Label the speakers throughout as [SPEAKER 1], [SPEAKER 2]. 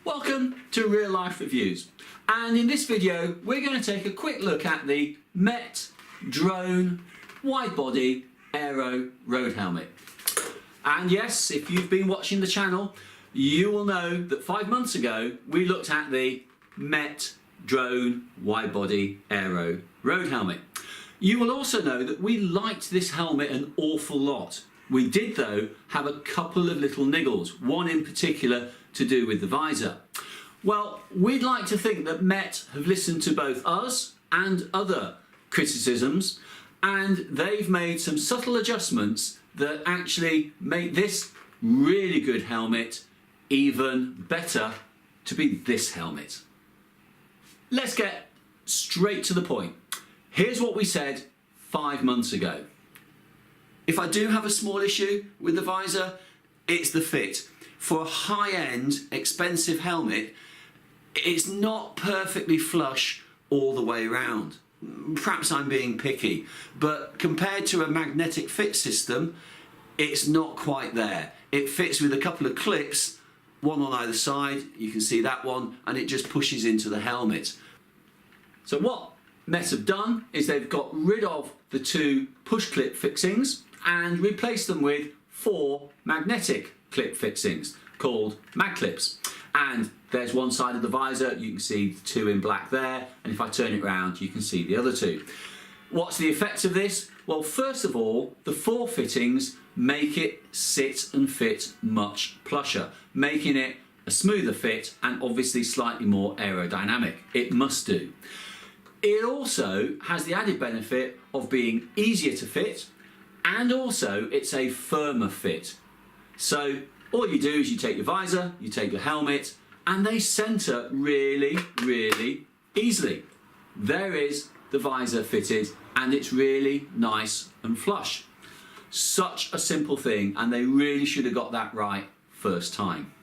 [SPEAKER 1] Welcome to Real Life Reviews, and in this video we're going to take a quick look at the Met Drone Wide Body Aero Road Helmet. And yes, if you've been watching the channel, you will know that 5 months ago we looked at the Met Drone Wide Body Aero Road Helmet. You will also know that we liked this helmet an awful lot. We did though have a couple of little niggles, one in particular to do with the visor. Well, we'd like to think that Met have listened to both us and other criticisms, and they've made some subtle adjustments that actually make this really good helmet even better to be this helmet. Let's get straight to the point. Here's what we said 5 months ago. If I do have a small issue with the visor, it's the fit. For a high-end, expensive helmet, it's not perfectly flush all the way around. Perhaps I'm being picky, but compared to a magnetic fit system, it's not quite there. It fits with a couple of clips, one on either side, you can see that one, and it just pushes into the helmet. So what Met have done is they've got rid of the 2 push clip fixings and replaced them with 4 magnetic clip fixings called Maclips. And there's one side of the visor, you can see the 2 in black there, and if I turn it around you can see the other 2. What's the effect of this? Well, first of all, the 4 fittings make it sit and fit much plusher, making it a smoother fit and obviously slightly more aerodynamic. It must do. It also has the added benefit of being easier to fit, and also it's a firmer fit. So all you do is you take your visor, you take your helmet, and they center really, really easily. There is the visor fitted, and it's really nice and flush. Such a simple thing, and they really should have got that right first time.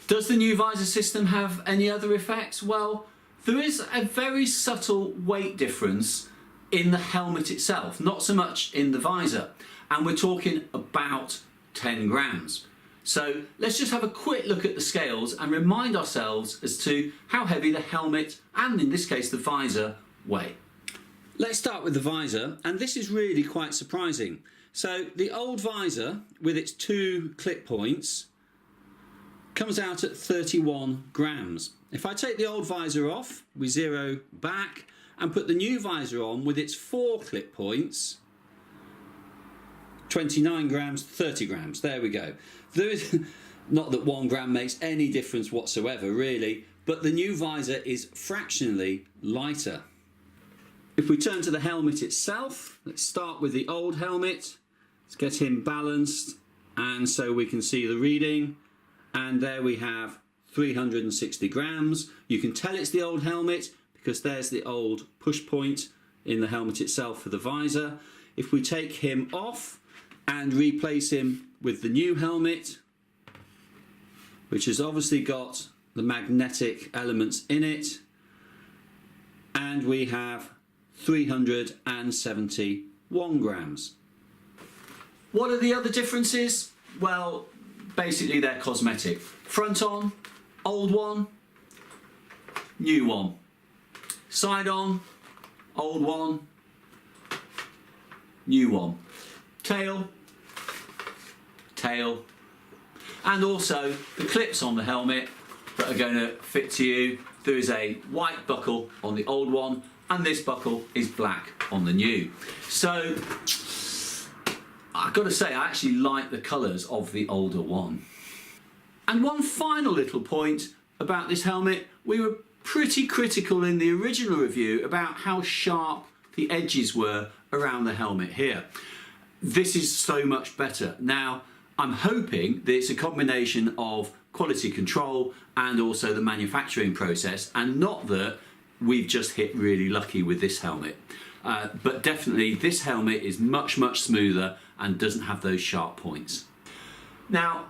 [SPEAKER 1] Does the new visor system have any other effects? Well, there is a very subtle weight difference in the helmet itself, not so much in the visor, and we're talking about 10 grams. So let's just have a quick look at the scales and remind ourselves as to how heavy the helmet, and in this case the visor, weigh. Let's start with the visor, and this is really quite surprising. So the old visor with its 2 clip points comes out at 31 grams. If I take the old visor off, we zero back and put the new visor on with its 4 clip points, 29 grams, 30 grams, there we go. There is, not that 1 gram makes any difference whatsoever really, but the new visor is fractionally lighter. If we turn to the helmet itself, let's start with the old helmet. Let's get him balanced, and so we can see the reading, and there we have 360 grams. You can tell it's the old helmet because there's the old push point in the helmet itself for the visor. If we take him off and replace him with the new helmet, which has obviously got the magnetic elements in it, and we have 371 grams. What are the other differences? Well, basically they're cosmetic. Front on, old one, new one. Side on, old one, new one. Tail, tail, and also the clips on the helmet that are going to fit to you. There is a white buckle on the old one, and this buckle is black on the new. So I've got to say I actually like the colours of the older one. And one final little point about this helmet, we were pretty critical in the original review about how sharp the edges were around the helmet here. This is so much better. Now, I'm hoping that it's a combination of quality control and also the manufacturing process, and not that we've just hit really lucky with this helmet. But definitely this helmet is much, much smoother and doesn't have those sharp points. Now,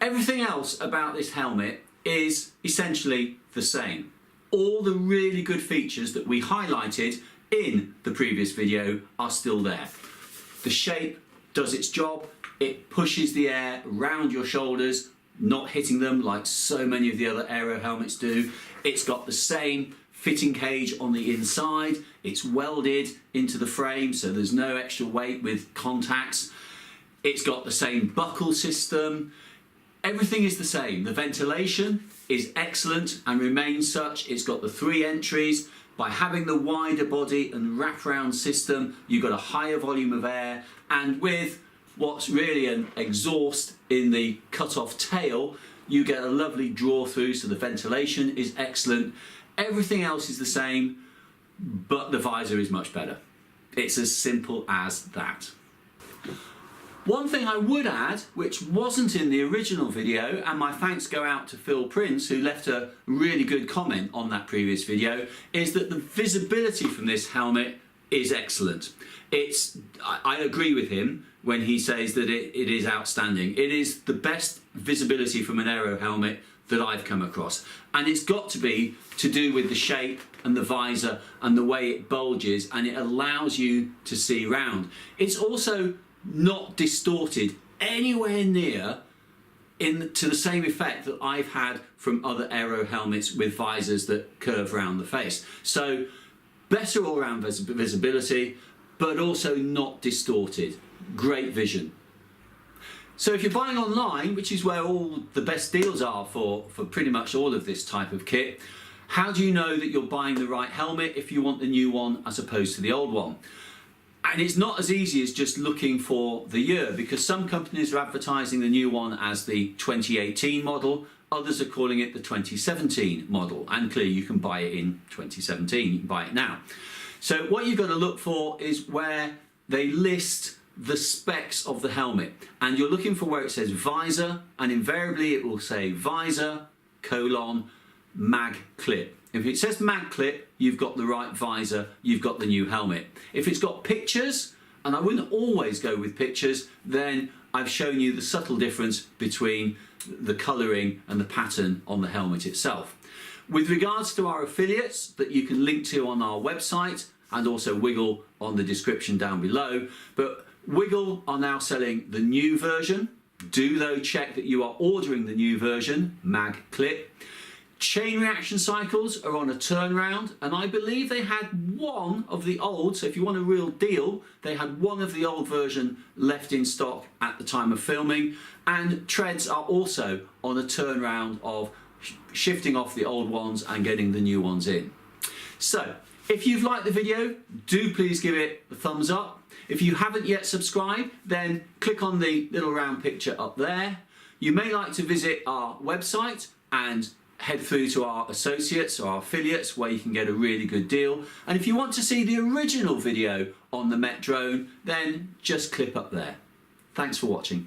[SPEAKER 1] everything else about this helmet is essentially the same. All the really good features that we highlighted in the previous video are still there. The shape does its job. It pushes the air around your shoulders not hitting them like so many of the other Aero helmets do. It's got the same fitting cage on the inside. It's welded into the frame, so there's no extra weight with contacts. It's got the same buckle system. Everything is the same. The ventilation is excellent and remains such. It's got the 3 entries. By having the wider body and wraparound system, you've got a higher volume of air, and with what's really an exhaust in the cut-off tail, you get a lovely draw through, so the ventilation is excellent. Everything else is the same, but the visor is much better. It's as simple as that. One thing I would add, which wasn't in the original video, and my thanks go out to Phil Prince, who left a really good comment on that previous video, is that the visibility from this helmet is excellent. I agree with him when he says that it is outstanding. It is the best visibility from an Aero helmet that I've come across. And it's got to be to do with the shape and the visor and the way it bulges, and it allows you to see round. It's also not distorted anywhere near to the same effect that I've had from other Aero helmets with visors that curve around the face. So better all-round visibility, but also not distorted. Great vision. So if you're buying online, which is where all the best deals are for pretty much all of this type of kit, how do you know that you're buying the right helmet if you want the new one as opposed to the old one? And it's not as easy as just looking for the year, because some companies are advertising the new one as the 2018 model, others are calling it the 2017 model, and clearly you can buy it in 2017, you can buy it now. So what you've got to look for is where they list the specs of the helmet, and you're looking for where it says visor, and invariably it will say visor, Maclip. If it says Maclip, you've got the right visor, you've got the new helmet. If it's got pictures, and I wouldn't always go with pictures, then I've shown you the subtle difference between the colouring and the pattern on the helmet itself. With regards to our affiliates that you can link to on our website, and also Wiggle on the description down below, but Wiggle are now selling the new version. Do though check that you are ordering the new version, Maclip. Chain Reaction Cycles are on a turnaround, and I believe they had one of the old, so if you want a real deal, they had one of the old version left in stock at the time of filming, and Treads are also on a turnaround of shifting off the old ones and getting the new ones in. So if you've liked the video, do please give it a thumbs up. If you haven't yet subscribed, then click on the little round picture up there. You may like to visit our website and head through to our associates or our affiliates where you can get a really good deal. And if you want to see the original video on the Met drone, then just click up there. Thanks for watching.